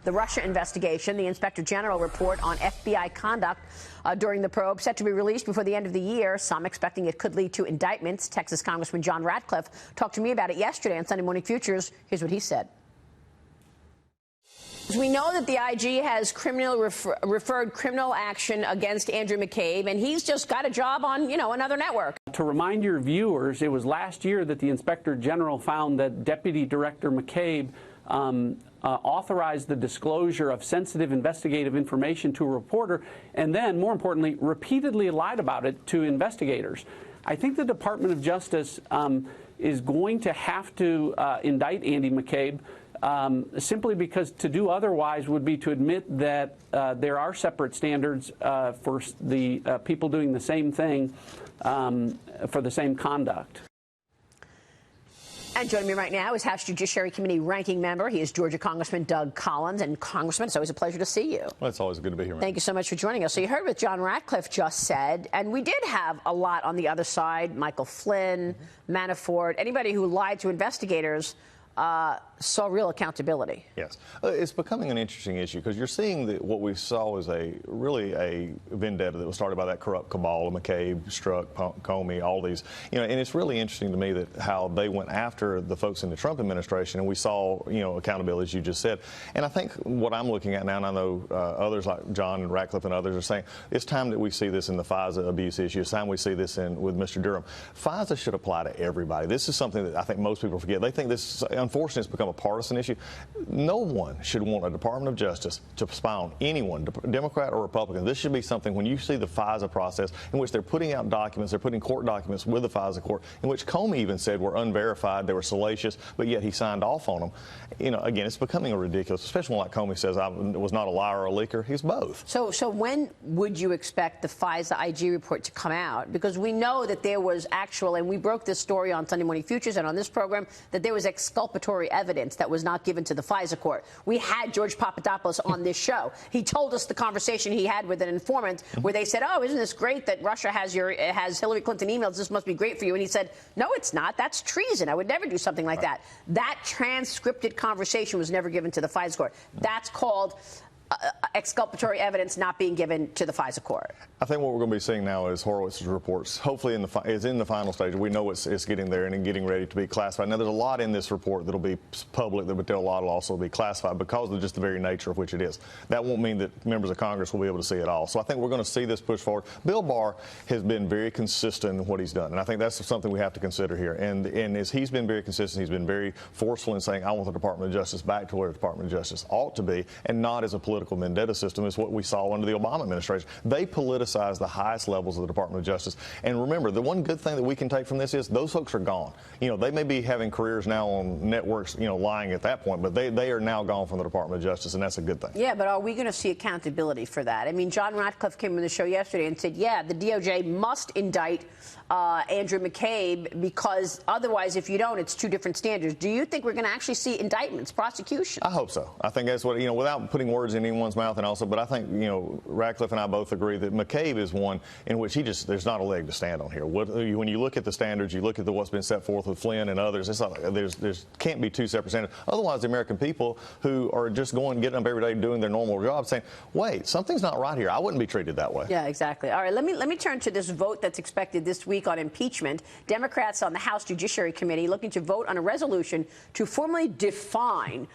The Russia investigation, the Inspector General report on FBI conduct during the probe set to be released before the end of the year. Some expecting it could lead to indictments. Texas Congressman John Ratcliffe talked to me about it yesterday on Sunday Morning Futures. Here's what he said. We know that the IG has referred criminal action against Andrew McCabe, and he's just got a job on, another network. To remind your viewers, it was last year that the Inspector General found that Deputy Director McCabe authorized the disclosure of sensitive investigative information to a reporter, and then, more importantly, repeatedly lied about it to investigators. I think the Department of Justice is going to have to indict Andy McCabe simply because to do otherwise would be to admit that there are separate standards for the people doing the same thing for the same conduct. And joining me right now is House Judiciary Committee ranking member. He is Georgia Congressman Doug Collins. And Congressman, it's always a pleasure to see you. Well, it's always good to be here, man. Thank you so much for joining us. So you heard what John Ratcliffe just said, and we did have a lot on the other side. Michael Flynn, Manafort, anybody who lied to investigators saw real accountability. Yes. It's becoming an interesting issue because you're seeing that what we saw is really a vendetta that was started by that corrupt cabal of McCabe, Strzok, Comey, all these. And it's really interesting to me that how they went after the folks in the Trump administration, and we saw, accountability, as you just said. And I think what I'm looking at now, and I know others like John Ratcliffe and others are saying, it's time that we see this in the FISA abuse issue. It's time we see this with Mr. Durham. FISA should apply to everybody. This is something that I think most people forget. They think this, unfortunately, it's become a partisan issue. No one should want a Department of Justice to spy on anyone, Democrat or Republican. This should be something, when you see the FISA process in which they're putting out documents, they're putting court documents with the FISA court, in which Comey even said were unverified, they were salacious, but yet he signed off on them. Again, it's becoming a ridiculous, especially when, like Comey says, I was not a liar or a leaker. He's both. So when would you expect the FISA IG report to come out? Because we know that there was actual, and we broke this story on Sunday Morning Futures and on this program, that there was exculpatory evidence that was not given to the FISA court. We had George Papadopoulos on this show. He told us the conversation he had with an informant where they said, oh, isn't this great that Russia has Hillary Clinton emails? This must be great for you. And he said, no, it's not. That's treason. I would never do something like that. That transcripted conversation was never given to the FISA court. That's called exculpatory evidence not being given to the FISA court. I think what we're going to be seeing now is Horowitz's reports. Hopefully, is in the final stage. We know it's getting there and getting ready to be classified. Now, there's a lot in this report that'll be public, but a lot will also be classified because of just the very nature of which it is. That won't mean that members of Congress will be able to see it all. So I think we're going to see this push forward. Bill Barr has been very consistent in what he's done, and I think that's something we have to consider here. And as he's been very consistent, he's been very forceful in saying, I want the Department of Justice back to where the Department of Justice ought to be, and not as a political vendetta system is what we saw under the Obama administration. They politicized the highest levels of the Department of Justice. And remember, the one good thing that we can take from this is those folks are gone. They may be having careers now on networks, lying at that point, but they are now gone from the Department of Justice, and that's a good thing. Yeah, but are we going to see accountability for that? I mean, John Ratcliffe came on the show yesterday and said, yeah, the DOJ must indict Andrew McCabe because otherwise, if you don't, it's two different standards. Do you think we're going to actually see indictments, prosecution? I hope so. I think that's what, without putting words in anyone's mouth, and also, but I think, Ratcliffe and I both agree that McCabe is one in which there's not a leg to stand on here. When you look at the standards, you look at what's been set forth with Flynn and others, it's not, there's can't be two separate standards. Otherwise, the American people who are just getting up every day doing their normal job saying, wait, something's not right here. I wouldn't be treated that way. Yeah, exactly. All right, let me turn to this vote that's expected this week on impeachment. Democrats on the House Judiciary Committee looking to vote on a resolution to formally define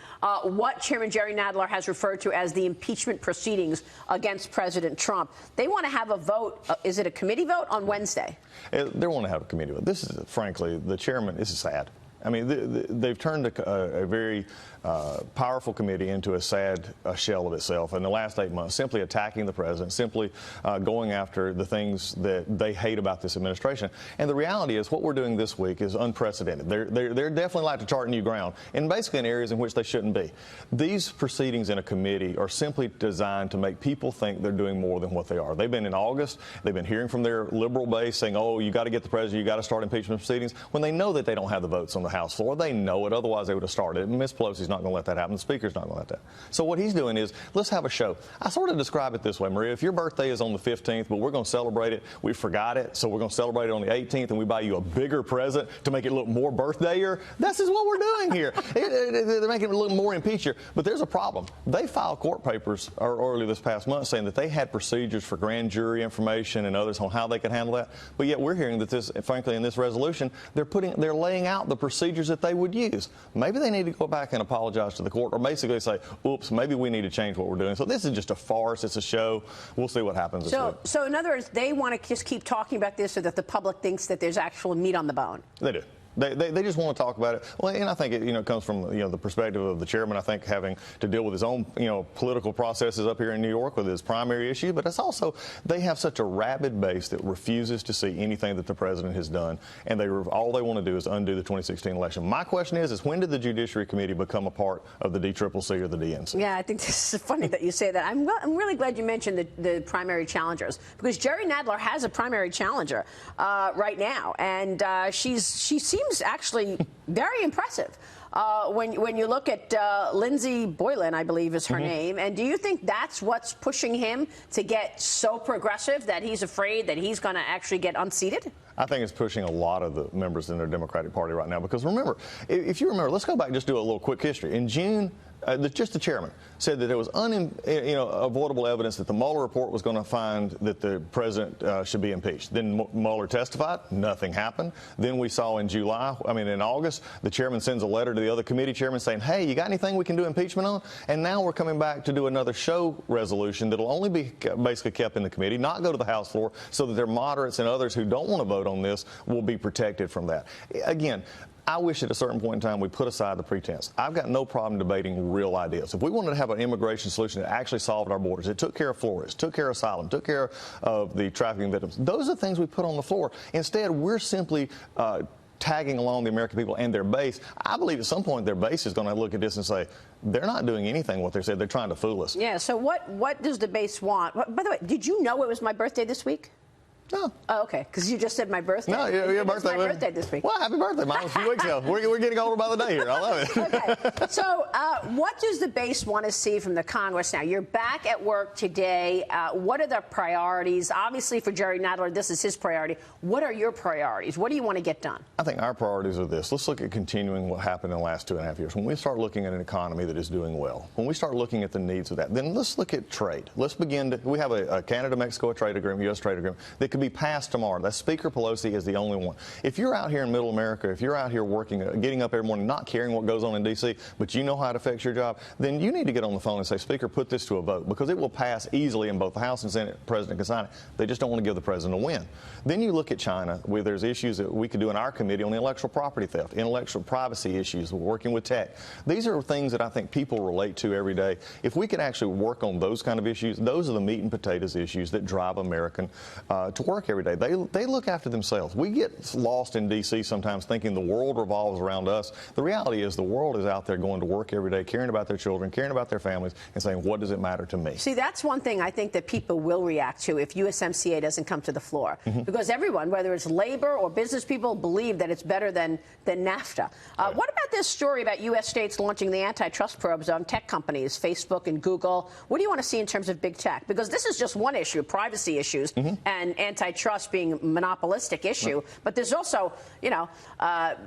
what Chairman Jerry Nadler has referred to as the impeachment proceedings against President Trump. They want to have a vote. Is it a committee vote on Wednesday? They want to have a committee vote. This is, frankly, the chairman, this is sad. I mean, they've turned a very powerful committee into a sad shell of itself in the last 8 months, simply attacking the president, simply going after the things that they hate about this administration. And the reality is what we're doing this week is unprecedented. They're definitely like to chart new ground, and basically in areas in which they shouldn't be. These proceedings in a committee are simply designed to make people think they're doing more than what they are. They've been in August. They've been hearing from their liberal base saying, oh, you got to get the president, you got to start impeachment proceedings, when they know that they don't have the votes on the House floor. They know it. Otherwise, they would have started it. Ms. Pelosi's not going to let that happen. The Speaker's not going to let that. So what he's doing is, let's have a show. I sort of describe it this way, Maria. If your birthday is on the 15th, but we're going to celebrate it, we forgot it, so we're going to celebrate it on the 18th, and we buy you a bigger present to make it look more birthdayer. This is what we're doing here. They're making it look more impeacher. But there's a problem. They filed court papers earlier this past month saying that they had procedures for grand jury information and others on how they could handle that. But yet we're hearing that this, frankly, in this resolution, they're laying out the procedures that they would use. Maybe they need to go back and apologize to the court, or basically say, oops, maybe we need to change what we're doing. So this is just a farce. It's a show. We'll see what happens this week. So in other words, they want to just keep talking about this so that the public thinks that there's actual meat on the bone. They do. They just want to talk about it. Well, and I think it comes from the perspective of the chairman. I think having to deal with his own political processes up here in New York with his primary issue, but it's also they have such a rabid base that refuses to see anything that the president has done, and all they want to do is undo the 2016 election. My question is when did the Judiciary Committee become a part of the DCCC or the DNC? Yeah, I think this is funny that you say that. I'm really glad you mentioned the primary challengers, because Jerry Nadler has a primary challenger right now, and she seems actually very impressive when you look at Lindsey Boylan, I believe is her name. And do you think that's what's pushing him to get so progressive that he's afraid that he's going to actually get unseated? I think it's pushing a lot of the members in their Democratic Party right now, because remember, if you remember, let's go back and just do a little quick history. In June, just the chairman said that there was unavoidable evidence that the Mueller report was going to find that the president should be impeached. Then Mueller testified. Nothing happened. Then we saw in August, the chairman sends a letter to the other committee chairman saying, hey, you got anything we can do impeachment on? And now we're coming back to do another show resolution that'll only be basically kept in the committee, not go to the House floor, so that their moderates and others who don't want to vote on this will be protected from that. Again, I wish at a certain point in time we put aside the pretense. I've got no problem debating real ideas. If we wanted to have an immigration solution that actually solved our borders, it took care of Flores, took care of asylum, took care of the trafficking victims, those are things we put on the floor. Instead, we're simply tagging along the American people and their base. I believe at some point their base is going to look at this and say, they're not doing anything what they said. They're trying to fool us. Yeah, so what does the base want? By the way, did you know it was my birthday this week? No. Oh, okay, because you just said my birthday. No, your birthday. It's my birthday this week. Well, happy birthday. Mine was a few weeks ago. We're getting older by the day here. I love it. Okay. So what does the base want to see from the Congress now? You're back at work today. What are the priorities? Obviously, for Jerry Nadler, this is his priority. What are your priorities? What do you want to get done? I think our priorities are this. Let's look at continuing what happened in the last 2.5 years. When we start looking at an economy that is doing well, when we start looking at the needs of that, then let's look at trade. Let's begin to, we have a Canada-Mexico trade agreement, U.S. trade agreement, that could be passed tomorrow. That Speaker Pelosi is the only one. If you're out here in middle America, if you're out here working, getting up every morning, not caring what goes on in D.C., but you know how it affects your job, then you need to get on the phone and say, Speaker, put this to a vote, because it will pass easily in both the House and Senate. The President can sign it. They just don't want to give the President a win. Then you look at China, where there's issues that we could do in our committee on intellectual property theft, intellectual privacy issues, working with tech. These are things that I think people relate to every day. If we could actually work on those kind of issues, those are the meat and potatoes issues that drive American to work every day. They look after themselves. We get lost in D.C. sometimes thinking the world revolves around us. The reality is the world is out there going to work every day, caring about their children, caring about their families, and saying, what does it matter to me? See, that's one thing I think that people will react to if USMCA doesn't come to the floor. Because everyone, whether it's labor or business people, believe that it's better than NAFTA. Right. What about this story about U.S. states launching the antitrust probes on tech companies, Facebook and Google? What do you want to see in terms of big tech? Because this is just one issue, privacy issues, and antitrust being a monopolistic issue. But there's also,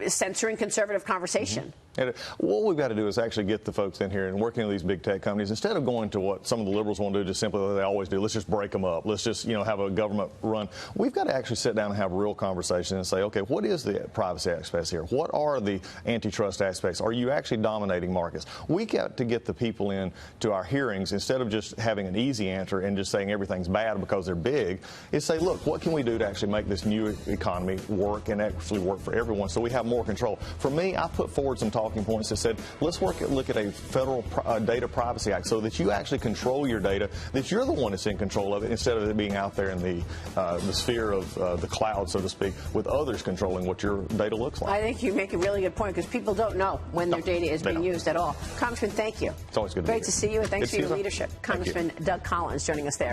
censoring conservative conversation. And what we've got to do is actually get the folks in here and working with these big tech companies, instead of going to what some of the liberals want to do, just simply what they always do, let's just break them up, let's just have a government run. We've got to actually sit down and have a real conversation and say, okay, what is the privacy aspects here? What are the antitrust aspects? Are you actually dominating markets? We got to get the people in to our hearings, instead of just having an easy answer and just saying everything's bad because they're big, is say, look, what can we do to actually make this new economy work and actually work for everyone so we have more control? For me, I put forward some talking points that said, let's look at a federal data privacy act so that you actually control your data, that you're the one that's in control of it, instead of it being out there in the sphere of the cloud, so to speak, with others controlling what your data looks like. I think you make a really good point, because people don't know when their data is being used at all. Congressman, thank you. It's always good to be here. Great to see you, and thanks for your leadership. Congressman Doug Collins joining us there.